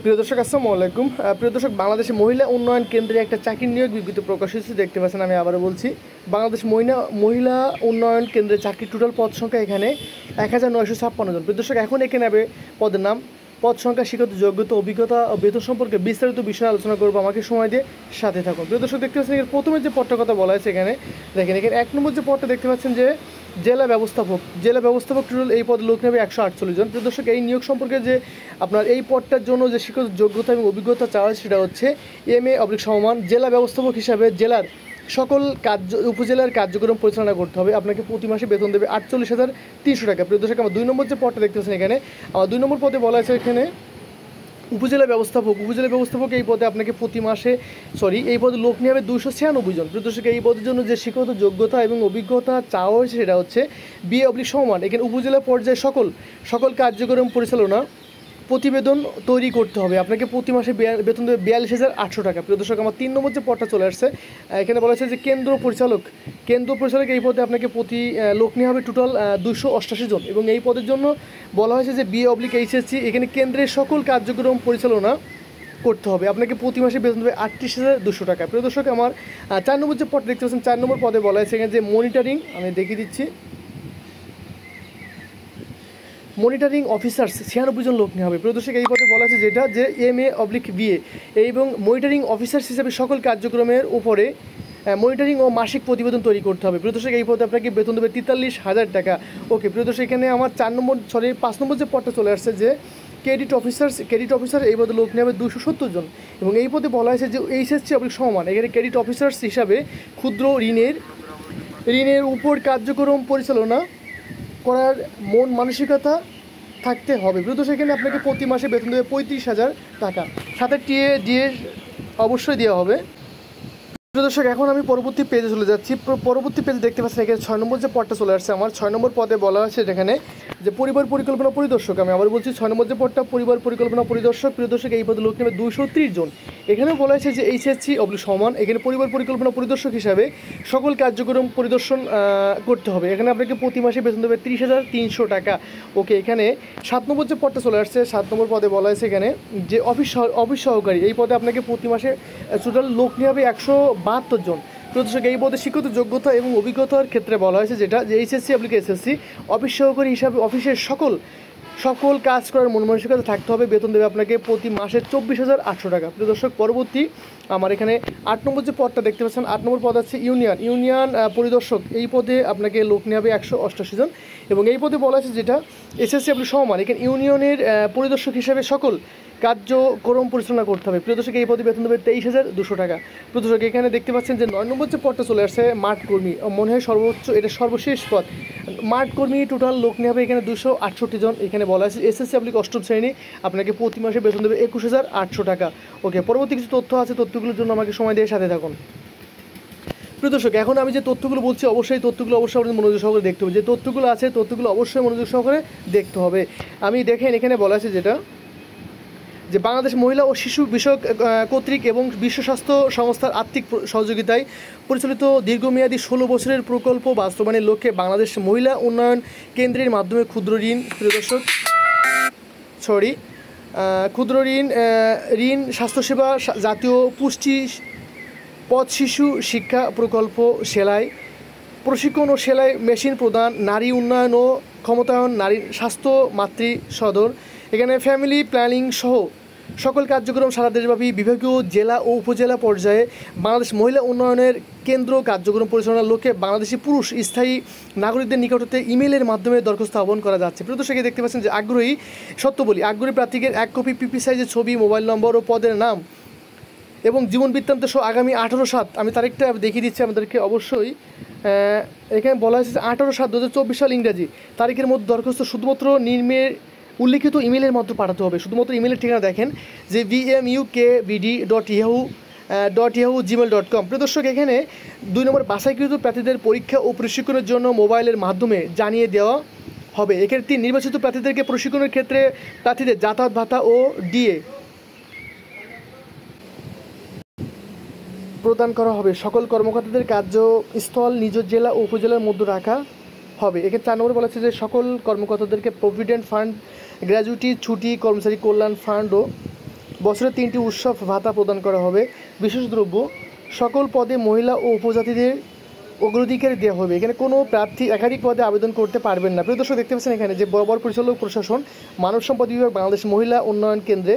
প্রিয় দর্শক আসসালামু আলাইকুম। প্রিয় দর্শক, বাংলাদেশে মহিলা উন্নয়ন কেন্দ্রে একটা চাকরির নিয়োগ বিজ্ঞপ্তি প্রকাশ হয়েছে, দেখতে পাচ্ছেন। আমি আবারও বলছি, বাংলাদেশ মহিলা উন্নয়ন কেন্দ্রে চাকরির টোটাল পদ সংখ্যা এখানে 1956 জন। প্রিয় দর্শক, এখন এখানে নেবে পদের নাম, পদ সংখ্যা, শিক্ষিত যোগ্যতা, অভিজ্ঞতা ও বেতন সম্পর্কে বিস্তারিত বিষয়ে আলোচনা করবো। আমাকে সময় দিয়ে সাথে থাকুন। প্রিয় দর্শক, দেখতে পাচ্ছেন এর প্রথমে যে পদটার কথা বলা হয়েছে এখানে দেখেন, এখানে 1 নম্বর যে পদটা দেখতে পাচ্ছেন যে জেলা ব্যবস্থাপক টোটাল এই পদে লোক নেবে 148 জন। প্রিয় দর্শক, এই নিয়োগ সম্পর্কে যে আপনার এই পদটার জন্য যে শিক্ষিত যোগ্যতা এবং অভিজ্ঞতা চাওয়া হয় সেটা হচ্ছে MA/সমমান। জেলা ব্যবস্থাপক হিসাবে জেলার সকল উপজেলার কার্যক্রম পরিচালনা করতে হবে। আপনাকে প্রতি মাসে বেতন দেবে 48,300 টাকা। প্রিয় দর্শক, আমার 2 নম্বর যে পদটা দেখতে পাচ্ছেন এখানে, আমার 2 নম্বর পদে বলা আছে এখানে উপজেলা ব্যবস্থাপক এই পদে আপনাকে প্রতি মাসে এই পদে লোক নিয়ে হবে 296 জন। প্রিয় দর্শক, এই পদের জন্য যে শিক্ষাগত যোগ্যতা এবং অভিজ্ঞতা চাওয়া হয়েছে সেটা হচ্ছে BA/সমমান। এখানে উপজেলা পর্যায়ে সকল কার্যক্রম পরিচালনা প্রতিবেদন তৈরি করতে হবে। আপনাকে প্রতি মাসে বেতন দেবে 42,800 টাকা। প্রিয় দর্শক, আমার 3 নম্বর যে পদটা চলে আসছে এখানে বলা হচ্ছে যে কেন্দ্র পরিচালক এই পদে আপনাকে প্রতি লোক নিয়ে হবে টোটাল 288 জন, এবং এই পদের জন্য বলা হয়েছে যে BA/HSC। এখানে কেন্দ্রের সকল কার্যক্রম পরিচালনা করতে হবে। আপনাকে প্রতি মাসে বেতন দেবে 38,200 টাকা। প্রিয় দর্শক, আমার 4 নম্বর যে পদটা দেখতে পাচ্ছেন, 4 নম্বর পদে বলা হয়েছে এখানে যে মনিটরিং, আমি দেখিয়ে দিচ্ছি, মনিটরিং অফিসার্স 96 জন লোক নেওয়া হবে। প্রিয় দর্শক, এই পদে বলা আছে যেটা যে MA/BA এবং মনিটরিং অফিসার্স হিসেবে সকল কার্যক্রমের উপরে মনিটরিং ও মাসিক প্রতিবেদন তৈরি করতে হবে। প্রিয় দর্শক, এই পদে আপনাকে বেতন দেবে 43,000 টাকা। ওকে প্রিয় দর্শক, এখানে আমার 5 নম্বর যে পদটা চলে আসছে যে ক্রেডিট অফিসার এই পদে লোক নেওয়া হবে 270 জন, এবং এই পদে বলা হয়েছে যে HSC/সমমান। এখানে ক্রেডিট অফিসার্স হিসাবে ক্ষুদ্র ঋণের উপর কার্যক্রম পরিচালনা করার মন মানসিকতা থাকতে হবে। প্রিয় দর্শক, এখানে আপনাকে প্রতি মাসে বেতন দেবে 35,000 টাকা, সাথে ডিএ অবশ্যই দেওয়া হবে। প্রিয় দর্শক, এখন আমি পরবর্তী পেজে চলে যাচ্ছি। পরবর্তী পেজে দেখতে পাচ্ছেন এখানে 6 নম্বর যে পদটা চলে আসছে আমার 6 নম্বর পদে বলা হয়েছে এখানে যে পরিবার পরিকল্পনা পরিদর্শক। আমি আবার বলছি, 6 নম্বর যে পদটা পরিবার পরিকল্পনা পরিদর্শক। প্রিয় দর্শক, এই পদে লোক নেবে 230 জন। এখানেও বলা হয়েছে যে HSC/সমান। এখানে পরিবার পরিকল্পনা পরিদর্শক হিসাবে সকল কার্যক্রম পরিদর্শন করতে হবে। এখানে আপনাকে প্রতি মাসে বেতন দেবে 30,300 টাকা। ওকে, এখানে 7 নম্বর যে পদটা চলে আসছে, 7 নম্বর পদে বলা হয়েছে এখানে যে অফিস সহকারী। এই পদে আপনাকে প্রতি মাসে টোটাল লোক নিয়ে হবে 172 জন। প্রিয় দর্শক, এই পদে শিক্ষিত যোগ্যতা এবং অভিজ্ঞতার ক্ষেত্রে বলা হয়েছে যেটা যে HSC/SSC অফিস সহকারী হিসাবে অফিসের সকল কাজ করার মন মানসিকতা থাকতে হবে। বেতন দেবে আপনাকে প্রতি মাসে 24,800 টাকা। প্রিয় দর্শক, পরবর্তী আমার এখানে 8 নম্বর যে পদটা দেখতে পাচ্ছেন, 8 নম্বর পদ আছে ইউনিয়ন পরিদর্শক। এই পদে আপনাকে লোক নিয়ে হবে 188 জন, এবং এই পদে বলা আছে যেটা HSC/সমমান। এখানে ইউনিয়নের পরিদর্শক হিসাবে সকল কার্যক্রম পরিচালনা করতে হবে। প্রিয় দর্শক, এই পদে বেতন দেবে 23,200 টাকা। প্রিয় দর্শক, এখানে দেখতে পাচ্ছেন যে 9 নম্বর যে পদটা চলে আসছে মাঠ কর্মী, মনে হয় এটা সর্বশেষ পদ। মাঠ কর্মী টোটাল লোক নিয়ে হবে এখানে 268 জন। এখানে বলা আছে SSC/ অষ্টম শ্রেণী। আপনাকে প্রতি মাসে বেতন দেবে 21,800 টাকা। ওকে, পরবর্তী কিছু তথ্য আছে, তথ্যগুলোর জন্য আমাকে সময় দিয়ে সাথে থাকুন। প্রিয় দর্শক, এখন আমি যে তথ্যগুলো বলছি অবশ্যই আপনাদের মনোযোগ সহকারে দেখতে হবে। যে তথ্যগুলো আছে তথ্যগুলো অবশ্যই মনোযোগ সহকারে দেখতে হবে। আমি দেখেন এখানে বলা আছে যেটা যে বাংলাদেশ মহিলা ও শিশু বিষয়ক কর্তৃক এবং বিশ্ব স্বাস্থ্য সংস্থার আর্থিক সহযোগিতায় পরিচালিত দীর্ঘমেয়াদী 16 বছরের প্রকল্প বাস্তবায়নের লক্ষ্যে বাংলাদেশ মহিলা উন্নয়ন কেন্দ্রের মাধ্যমে ক্ষুদ্র ঋণ, স্বাস্থ্যসেবা, জাতীয় পুষ্টি পথ, শিশু শিক্ষা প্রকল্প, সেলাই প্রশিক্ষণ ও সেলাই মেশিন প্রদান, নারী উন্নয়ন ও ক্ষমতায়ন, নারী স্বাস্থ্য, মাতৃ সদর, এখানে ফ্যামিলি প্ল্যানিং সহ সকল কার্যক্রম সারা দেশব্যাপী বিভাগীয় জেলা ও উপজেলা পর্যায়ে বাংলাদেশ মহিলা উন্নয়নের কেন্দ্র কার্যক্রম পরিচালনার লক্ষ্যে বাংলাদেশি পুরুষ স্থায়ী নাগরিকদের নিকট হতে ইমেইলের মাধ্যমে দরখাস্ত আহ্বান করা যাচ্ছে। প্রিয় দর্শক, দেখতে পাচ্ছেন যে আগ্রহী প্রার্থীদের 1 কপি PP সাইজের ছবি, মোবাইল নম্বর ও পদের নাম এবং জীবন বৃত্তান্ত সহ আগামী 18/7, আমি তারিখটা দেখিয়ে দিচ্ছি আমাদেরকে অবশ্যই। এখানে বলা হয়েছে 18/7/2024 সাল ইংরাজি তারিখের মধ্যে দরখাস্ত শুধুমাত্র উল্লিখিত ইমেলের মাধ্যমে পাঠাতে হবে। শুধুমাত্র ইমেলের ঠিকানা দেখেন যে vmukbd.yahoo@gmail.com। প্রিয় দর্শক, এখানে 2 নম্বর বাছাইকৃত প্রার্থীদের পরীক্ষা ও প্রশিক্ষণের জন্য মোবাইলের মাধ্যমে জানিয়ে দেওয়া হবে। এখানে 3 নির্বাচিত প্রার্থীদেরকে প্রশিক্ষণের ক্ষেত্রে প্রার্থীদের যাতায়াত ভাতা ও ডিএ প্রদান করা হবে। সকল কর্মকর্তাদের কার্যস্থল নিজ জেলা ও উপজেলার মধ্যে রাখা হবে। এখানে 4 নম্বরে বলা হচ্ছে যে সকল কর্মকর্তাদেরকে প্রভিডেন্ট ফান্ড, গ্র্যাজুইটি, ছুটি, কর্মচারী কল্যাণ ফান্ড ও বছরে 3টি উৎসব ভাতা প্রদান করা হবে। বিশেষ দ্রব্য সকল পদে মহিলা ও উপজাতিদের অগ্রাধিকার দেওয়া হবে। এখানে কোনো প্রার্থী একাধিক পদে আবেদন করতে পারবেন না। প্রিয় দর্শক দেখতে পাচ্ছেন এখানে যে বরাবর পরিচালক প্রশাসন মানব সম্পদ বিভাগ বাংলাদেশ মহিলা উন্নয়ন কেন্দ্রে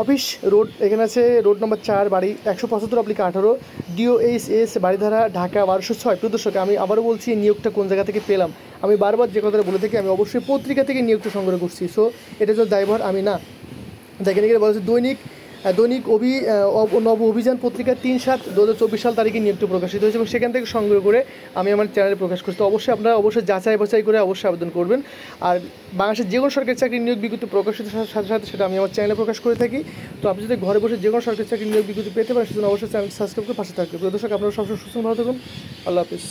অফিস রোড, এখানে আছে রোড নম্বর 4 বাড়ি 175/18 DOHS বাড়িধারা ঢাকা 1206। প্রিয় দর্শক আমি আবারও বলছি নিয়োগটা কোন জায়গা থেকে পেলাম, আমি বারবার যে কথাটা বলে থাকি আমি অবশ্যই পত্রিকা থেকে নিয়োগটা সংগ্রহ করছি। সো এটা তো দায়ভার আমি না। দেখেন এখানে বলা হচ্ছে দৈনিক নব অভিযান পত্রিকা 3/7/2024 সাল তারিখে নিয়োগটি প্রকাশিত হয়েছে এবং সেখান থেকে সংগ্রহ করে আমি আমার চ্যানেলে প্রকাশ করছি। তো অবশ্যই আপনারা অবশ্যই যাচাই বাছাই করে অবশ্যই আবেদন করবেন। আর বাংলাদেশের যে কোনো সরকারি চাকরির নিয়োগ বিজ্ঞপ্তি প্রকাশিত সাথে সাথে সেটা আমি আমার চ্যানেলে প্রকাশ করে থাকি। তো আপনি যদি ঘরে বসে যে কোনো সরকারি চাকরির নিয়োগ বিজ্ঞপ্তি পেতে পারেন সেজন্য অবশ্যই চ্যানেল সাবস্ক্রাইব করে পাশে থাকবে। প্রিয় দর্শক আপনারা সবসময় সুস্থ ভালো থাকুন। আল্লাহ হাফিজ।